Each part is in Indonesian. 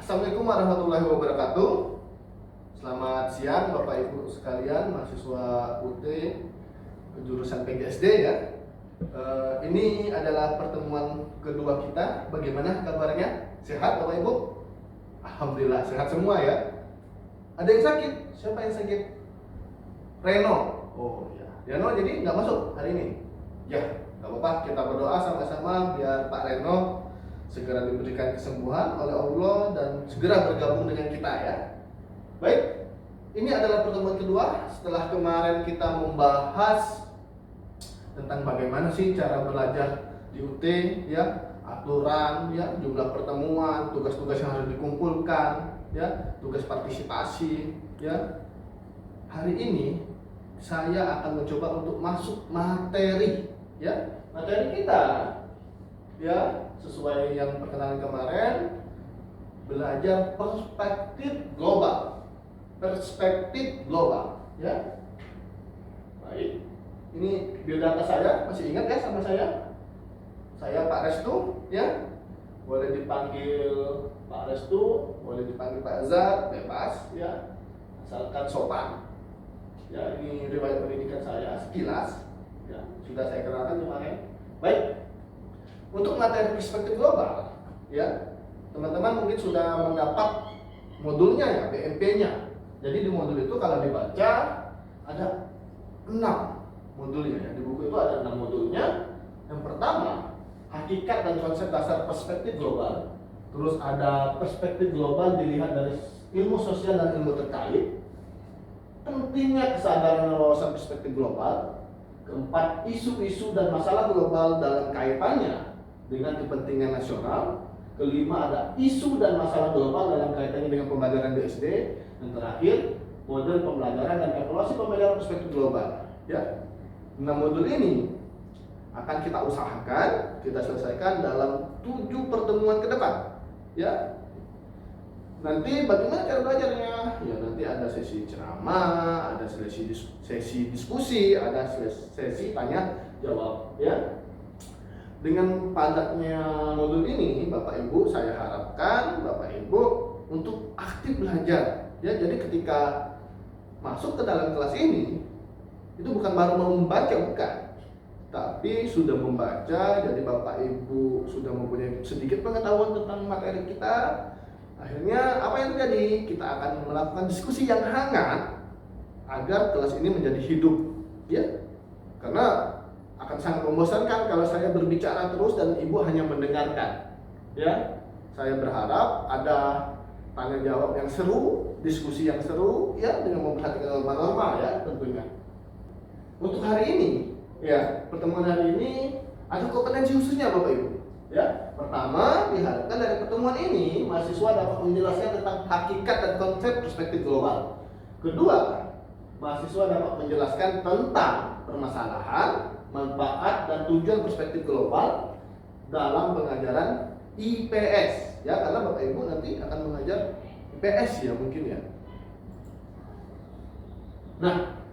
Assalamualaikum warahmatullahi wabarakatuh. Selamat siang Bapak Ibu sekalian, mahasiswa UT jurusan PGSD ya. Ini adalah pertemuan kedua kita. Bagaimana kabarnya? Sehat Bapak Ibu? Alhamdulillah sehat semua ya. Ada yang sakit? Siapa yang sakit? Reno. Oh ya, Reno jadi nggak masuk hari ini. Ya, nggak apa-apa. Kita berdoa sama-sama biar Pak Reno segera diberikan kesembuhan oleh Allah dan segera bergabung dengan kita ya. Baik, ini adalah pertemuan kedua setelah kemarin kita membahas tentang bagaimana sih cara belajar di UT ya, aturan ya, jumlah pertemuan, tugas-tugas yang harus dikumpulkan ya, tugas partisipasi ya. Hari ini saya akan mencoba untuk masuk materi ya, materi kita ya, sesuai yang perkenalan kemarin, belajar perspektif global ya. Baik, ini biodata saya, masih ingat ya sama saya Pak Restu ya, boleh dipanggil Pak Restu, boleh dipanggil Pak Azhar, bebas ya, asalkan sopan ya. Ini riwayat pendidikan saya sekilas ya, sudah saya kenalkan kemarin. Baik, untuk materi perspektif global ya, teman-teman mungkin sudah mendapat modulnya ya, BMP-nya. Jadi di modul itu kalau dibaca ada 6 modulnya ya. Di buku itu ada 6 modulnya. Yang pertama, hakikat dan konsep dasar perspektif global. Terus ada perspektif global dilihat dari ilmu sosial dan ilmu terkait. Pentingnya kesadaran dan wawasan perspektif global. Keempat, isu-isu dan masalah global dalam kaitannya dengan kepentingan nasional. Kelima, ada isu dan masalah global dalam kaitannya dengan pembelajaran di SD. Dan terakhir, model pembelajaran dan evaluasi pembelajaran perspektif global ya. 6 modul ini akan kita usahakan kita selesaikan dalam 7 pertemuan ke depan ya. Nanti bagaimana cara belajarnya? Ya nanti ada sesi ceramah, ada sesi diskusi, ada sesi tanya jawab ya. Dengan padatnya modul ini, Bapak Ibu, saya harapkan Bapak Ibu untuk aktif belajar ya. Jadi ketika masuk ke dalam kelas ini, itu bukan baru mau membaca, bukan, tapi sudah membaca. Jadi Bapak Ibu sudah mempunyai sedikit pengetahuan tentang materi kita. Akhirnya apa yang terjadi? Kita akan melakukan diskusi yang hangat agar kelas ini menjadi hidup ya. Karena akan sangat membosankan kalau saya berbicara terus dan Ibu hanya mendengarkan ya. Saya berharap ada tanya jawab yang seru, diskusi yang seru ya, dengan memperhatikan norma-norma ya tentunya. Untuk hari ini ya, pertemuan hari ini ada kompetensi khususnya Bapak Ibu ya. Pertama, diharapkan dari pertemuan ini mahasiswa dapat menjelaskan tentang hakikat dan konsep perspektif global. Kedua, mahasiswa dapat menjelaskan tentang permasalahan, manfaat dan tujuan perspektif global dalam pengajaran IPS ya, karena Bapak Ibu nanti akan mengajar IPS ya mungkin ya. Nah,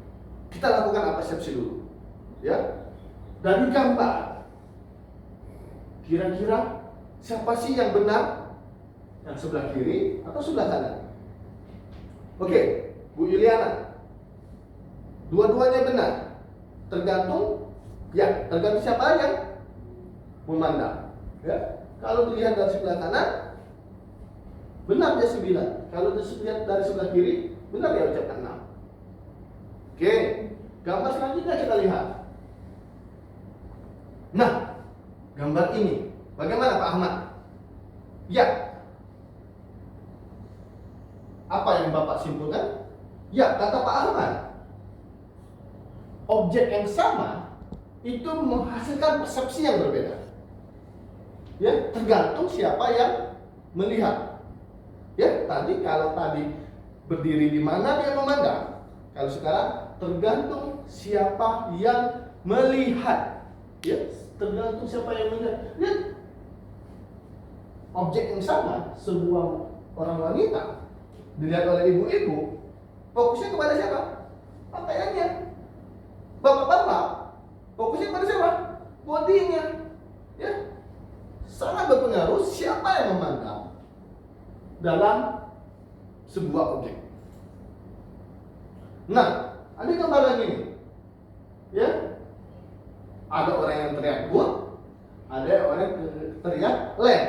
kita lakukan persepsi dulu ya. Dari gambar, kira-kira siapa sih yang benar? Yang sebelah kiri atau sebelah kanan? Oke, Bu Yuliana, dua-duanya benar. Tergantung siapa yang memandang ya. Kalau dilihat dari sebelah kanan, benar dia 9. Kalau dilihat dari sebelah kiri, benar dia ucapkan 6. Oke, gambar selanjutnya kita lihat. Nah, gambar ini bagaimana Pak Ahmad? Ya, apa yang Bapak simpulkan? Ya, kata Pak Ahmad, objek yang sama itu menghasilkan persepsi yang berbeda ya, tergantung siapa yang melihat ya. Kalau tadi berdiri di mana dia memandang, kalau sekarang tergantung siapa yang melihat ya, tergantung siapa yang melihat. Lihat, objek yang sama, sebuah orang wanita dilihat oleh ibu-ibu, fokusnya kepada siapa? Pakaiannya. Bapak-bapak fokusnya pada siapa? Bodinya ya. Sangat berpengaruh siapa yang memandang dalam sebuah objek. Nah, ada gambar lagi nih. Ya. Ada orang yang teriak good, ada orang yang teriak lem.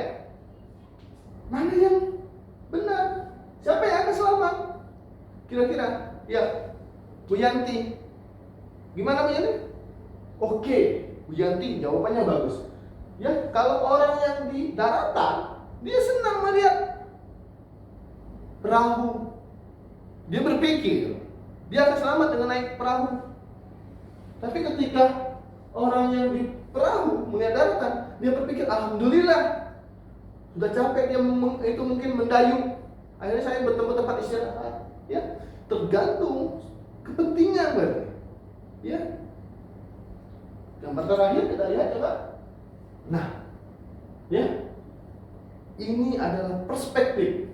Mana yang benar? Siapa yang akan selamat? Kira-kira? Ya, Bu Yanti. Gimana Bu Yanti? Oke, Bu Yanti jawabannya bagus. Ya, kalau orang yang di daratan, dia senang melihat perahu. Dia berpikir, dia akan selamat dengan naik perahu. Tapi ketika orang yang di perahu melihat daratan, dia berpikir, alhamdulillah, sudah capek dia itu mungkin mendayung. Akhirnya saya bertemu tempat istirahat. Ya, tergantung kepentingan berarti. Ya. Gambar terakhir kita lihat coba. Nah, ya, ini adalah perspektif.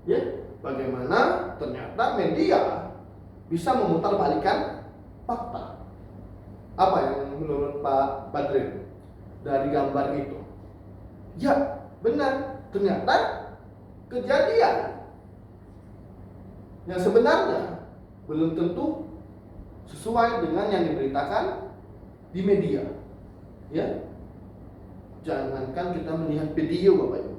Ya, bagaimana ternyata media bisa memutarbalikkan fakta. Apa yang menurut Pak Badril dari gambar itu? Ya, benar. Ternyata kejadian yang sebenarnya belum tentu sesuai dengan yang diberitakan di media. Ya, jangankan kita melihat video, Bapak Ibu.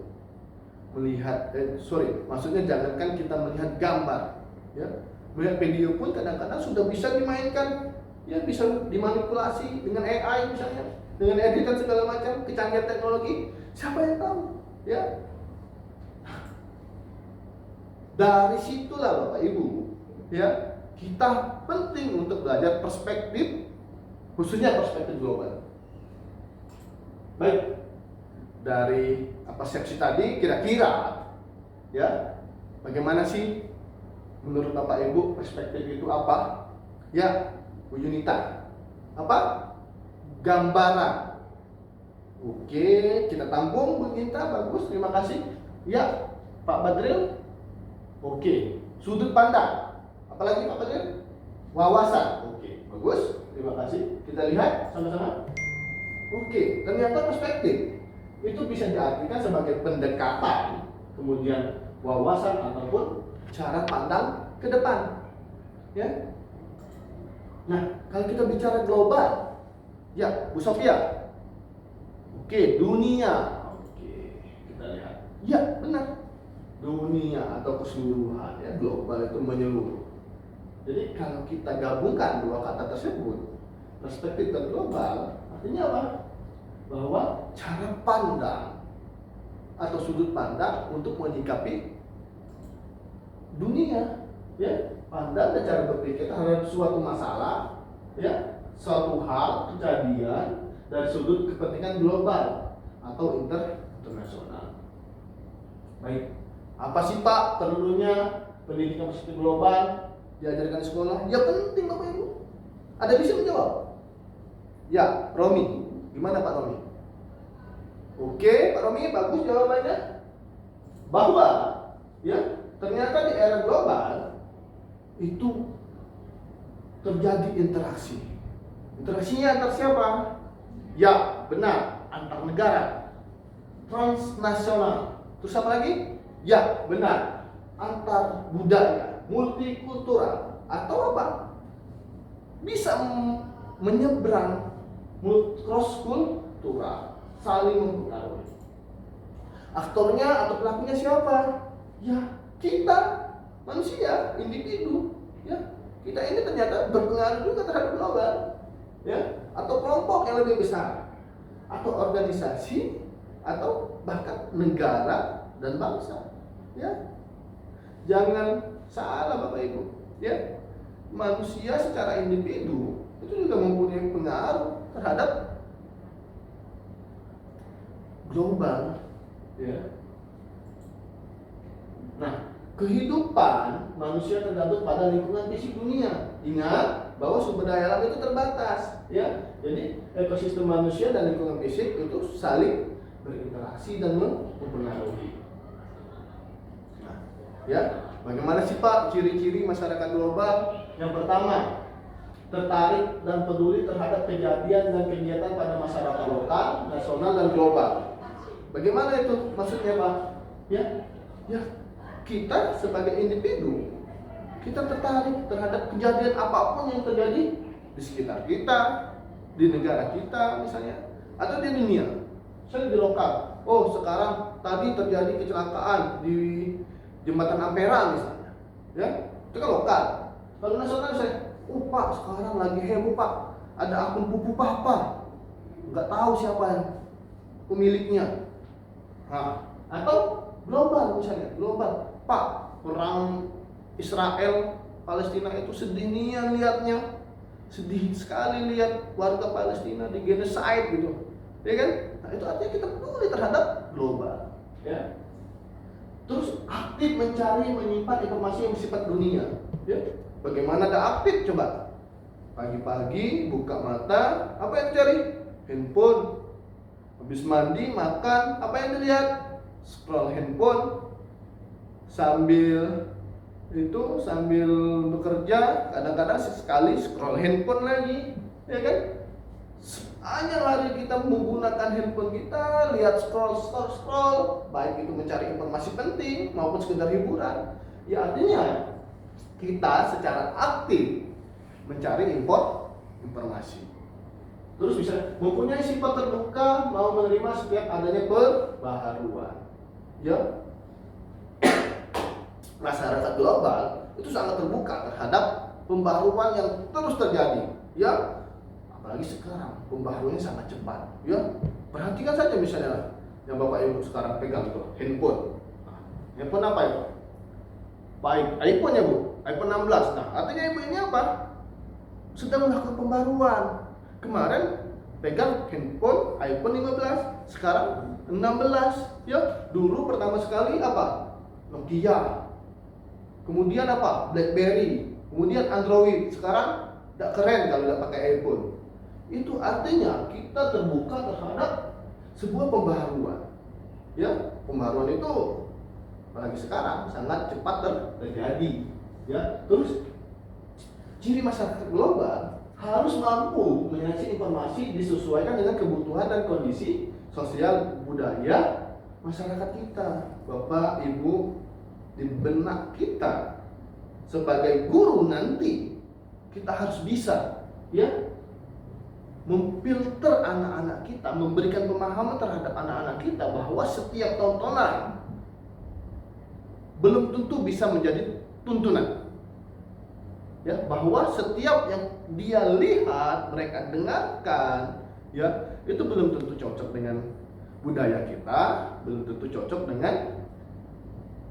Maksudnya jangankan kita melihat gambar. Ya, melihat video pun kadang-kadang sudah bisa dimainkan. Ya, bisa dimanipulasi dengan AI misalnya, dengan editan segala macam, kecanggihan teknologi. Siapa yang tahu? Ya. Dari situlah Bapak Ibu, ya, kita penting untuk belajar perspektif, khususnya perspektif global. Baik, dari seksi tadi kira-kira, ya, bagaimana sih menurut Bapak Ibu perspektif itu apa? Ya, Bu Yunita, apa? Gambaran. Oke, kita tampung Bu Yunita, bagus, terima kasih. Ya, Pak Badril. Oke, sudut pandang. Apalagi Pak Badril? Wawasan. Oke, bagus, terima kasih. Kita lihat sama-sama. Oke, ternyata perspektif itu bisa diartikan sebagai pendekatan, kemudian wawasan ataupun cara pandang ke depan. Ya. Nah, kalau kita bicara global, ya, Bu Sofia. Oke, dunia. Oke, kita lihat. Ya, benar. Dunia atau keseluruhan, ya, global itu menyeluruh. Jadi kalau kita gabungkan dua kata tersebut, perspektif dan global, artinya apa? Bahwa cara pandang atau sudut pandang untuk menyikapi dunia, ya, pandang dan cara berpikir terhadap suatu masalah, ya, suatu hal, kejadian dari sudut kepentingan global atau internasional. Baik, apa sih Pak perlunya pendidikan perspektif global diajarkan di sekolah? Ya penting Bapak Ibu. Ada bisa menjawab? Ya, Romi. Gimana Pak Romi? Oke, Pak Romi, bagus jawabannya. Bahwa, ya, ternyata di era global itu terjadi interaksi. Interaksinya antar siapa? Ya, benar, antar negara, transnasional. Terus apa lagi? Ya, benar, antar budaya, multikultural, atau apa? Bisa menyeberang, cross kultural, saling mempengaruhi. Aktornya atau pelakunya siapa? Ya, kita manusia, individu, ya. Kita ini ternyata berpengaruh juga terhadap global, ya, atau kelompok yang lebih besar, atau organisasi, atau bahkan negara dan bangsa, ya. Jangan salah Bapak Ibu, ya. Manusia secara individu itu juga mempunyai pengaruh terhadap global, ya. Nah, kehidupan manusia tergantung pada lingkungan fisik dunia. Ingat bahwa sumber daya alam itu terbatas, ya. Jadi ekosistem manusia dan lingkungan fisik itu saling berinteraksi dan mempengaruhi. Nah, ya, bagaimana sih Pak ciri-ciri masyarakat global? Yang pertama, tertarik dan peduli terhadap kejadian dan kegiatan pada masyarakat lokal, nasional, dan global. Bagaimana itu maksudnya Pak? Ya, kita sebagai individu, kita tertarik terhadap kejadian apapun yang terjadi di sekitar kita, di negara kita misalnya, atau di dunia, misalnya di lokal. Oh, sekarang tadi terjadi kecelakaan di jembatan Ampera misalnya, ya, itu kan lokal. Kalau nasional misalnya, oh Pak, sekarang lagi heboh Pak, ada akun pupu papa, nggak tahu siapa yang pemiliknya. Nah, atau global misalnya, global, Pak, perang Israel Palestina itu sedih nih lihatnya, sedih sekali lihat warga Palestina di genocide gitu, ya kan? Nah, itu artinya kita peduli terhadap global, ya. Terus aktif mencari menyimpan informasi yang bersifat dunia, ya. Bagaimana ada aktif coba? Pagi-pagi buka mata, apa yang dicari? Handphone. Habis mandi, makan, apa yang dilihat? Scroll handphone. Sambil bekerja, kadang-kadang sekali scroll handphone lagi, ya kan? Sepanjang hari kita menggunakan handphone kita, lihat scroll, baik itu mencari informasi penting maupun sekedar hiburan. Ya artinya kita secara aktif mencari informasi. Terus bisa mempunyai sifat terbuka, mau menerima setiap adanya perbaharuan. Ya, masyarakat global itu sangat terbuka terhadap pembaharuan yang terus terjadi. Ya, apalagi sekarang pembaharuannya sangat cepat. Ya, perhatikan saja misalnya yang Bapak Ibu sekarang pegang itu handphone. Nah, handphone apa itu? Baik, iPhone ya Bu, iPhone 16. Nah, artinya Ibu ini apa? Sedang melakukan pembaruan. Kemarin pegang handphone iPhone 15, sekarang 16. Ya, dulu pertama sekali apa? Nokia. Kemudian apa? BlackBerry. Kemudian Android. Sekarang tidak keren kalau tidak pakai iPhone. Itu artinya kita terbuka terhadap sebuah pembaharuan. Ya, pembaharuan itu apalagi sekarang sangat cepat terjadi. Ya, terus ciri masyarakat global harus mampu menyeleksi informasi disesuaikan dengan kebutuhan dan kondisi sosial budaya masyarakat kita. Bapak, Ibu, di benak kita sebagai guru nanti kita harus bisa, ya, memfilter anak-anak kita, memberikan pemahaman terhadap anak-anak kita bahwa setiap tontonan belum tentu bisa menjadi tuntunan. Ya, bahwa setiap yang dia lihat, mereka dengarkan, ya, itu belum tentu cocok dengan budaya kita, belum tentu cocok dengan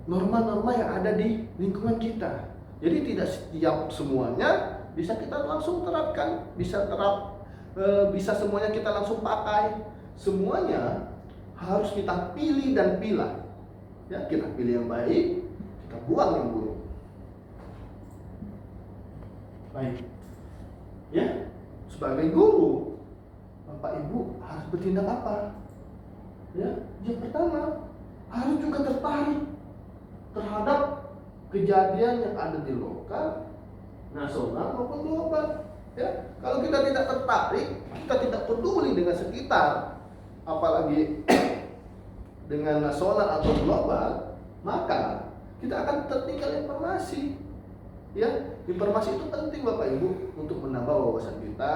norma-norma yang ada di lingkungan kita. Jadi tidak setiap semuanya bisa kita langsung terapkan, bisa semuanya kita langsung pakai. Semuanya harus kita pilih dan pilah. Ya, kita pilih yang baik, kita buang yang buruk. Baik, ya, sebagai guru, Bapak Ibu harus bertindak apa? Ya, yang pertama harus juga tertarik terhadap kejadian yang ada di lokal, nasional maupun global. Ya, kalau kita tidak tertarik, kita tidak peduli dengan sekitar, apalagi dengan nasional atau global, maka kita akan tertinggal informasi. Ya, informasi itu penting Bapak Ibu untuk menambah wawasan kita,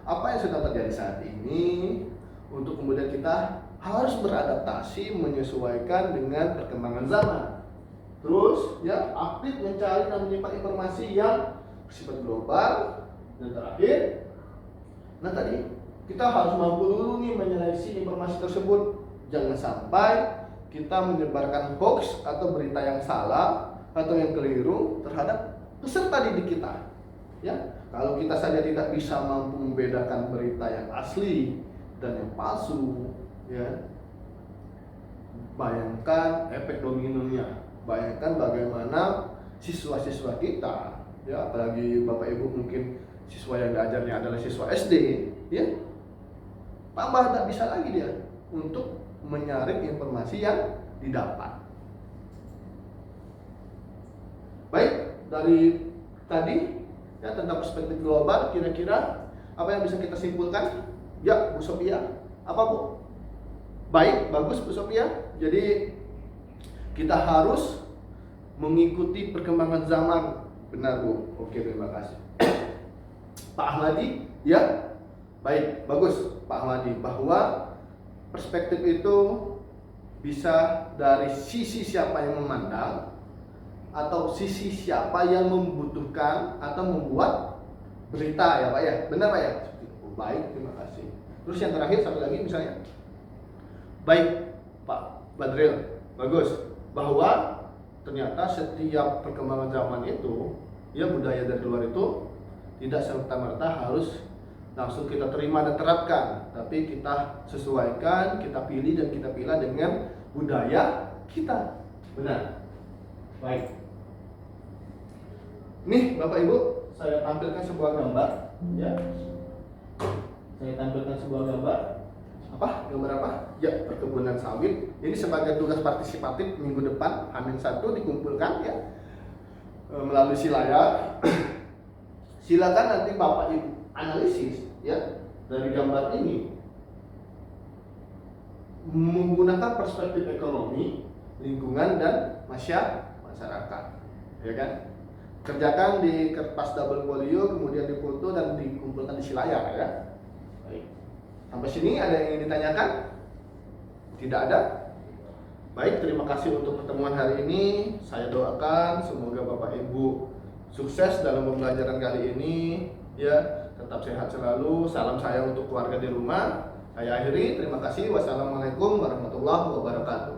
apa yang sedang terjadi saat ini, untuk kemudian kita harus beradaptasi menyesuaikan dengan perkembangan zaman. Terus, ya, aktif mencari dan menyimpan informasi yang bersifat global. Dan terakhir, nah tadi kita harus mampu dulu nih menyeleksi informasi tersebut. Jangan sampai kita menyebarkan hoax atau berita yang salah atau yang keliru terhadap peserta didik kita. Ya, kalau kita saja tidak bisa mampu membedakan berita yang asli dan yang palsu, ya, bayangkan efek dominonya. Bayangkan bagaimana siswa-siswa kita, ya, apalagi Bapak Ibu mungkin siswa yang diajarnya adalah siswa SD, ya, tambah tak bisa lagi dia untuk menyaring informasi yang didapat. Baik, dari tadi, ya, tentang perspektif global, kira-kira apa yang bisa kita simpulkan? Ya, Bu Sophia, apa Bu? Baik, bagus Bu Sophia. Jadi kita harus mengikuti perkembangan zaman. Benar Bu. Oke, terima kasih. Pak Ahmadi, ya. Baik, bagus Pak Ahmadi, bahwa perspektif itu bisa dari sisi siapa yang memandang atau sisi siapa yang membutuhkan atau membuat berita, ya Pak ya. Benar Pak ya? Oh, baik, terima kasih. Terus yang terakhir satu lagi misalnya. Baik Pak Badril, bagus, bahwa ternyata setiap perkembangan zaman itu, ya budaya dari luar itu tidak serta-merta harus langsung kita terima dan terapkan, tapi kita sesuaikan, kita pilih dan kita pilih dengan budaya kita. Benar. Baik. Nih Bapak Ibu, saya tampilkan sebuah gambar, ya. Saya tampilkan sebuah gambar. Apa? Gambar apa? Ya, perkebunan sawit. Ini sebagai tugas partisipatif minggu depan, H-1 dikumpulkan ya melalui si layar. Silakan nanti Bapak Ibu analisis ya dari gambar ini menggunakan perspektif ekonomi, lingkungan dan masyarakat, ya kan? Kerjakan di kertas double folio, kemudian difoto dan dikumpulkan di si layar ya. Baik. Sampai sini ada yang ingin ditanyakan? Tidak ada? Baik, terima kasih untuk pertemuan hari ini. Saya doakan semoga Bapak Ibu sukses dalam pembelajaran kali ini ya. Tetap sehat selalu. Salam saya untuk keluarga di rumah. Saya akhiri. Terima kasih. Wassalamualaikum warahmatullahi wabarakatuh.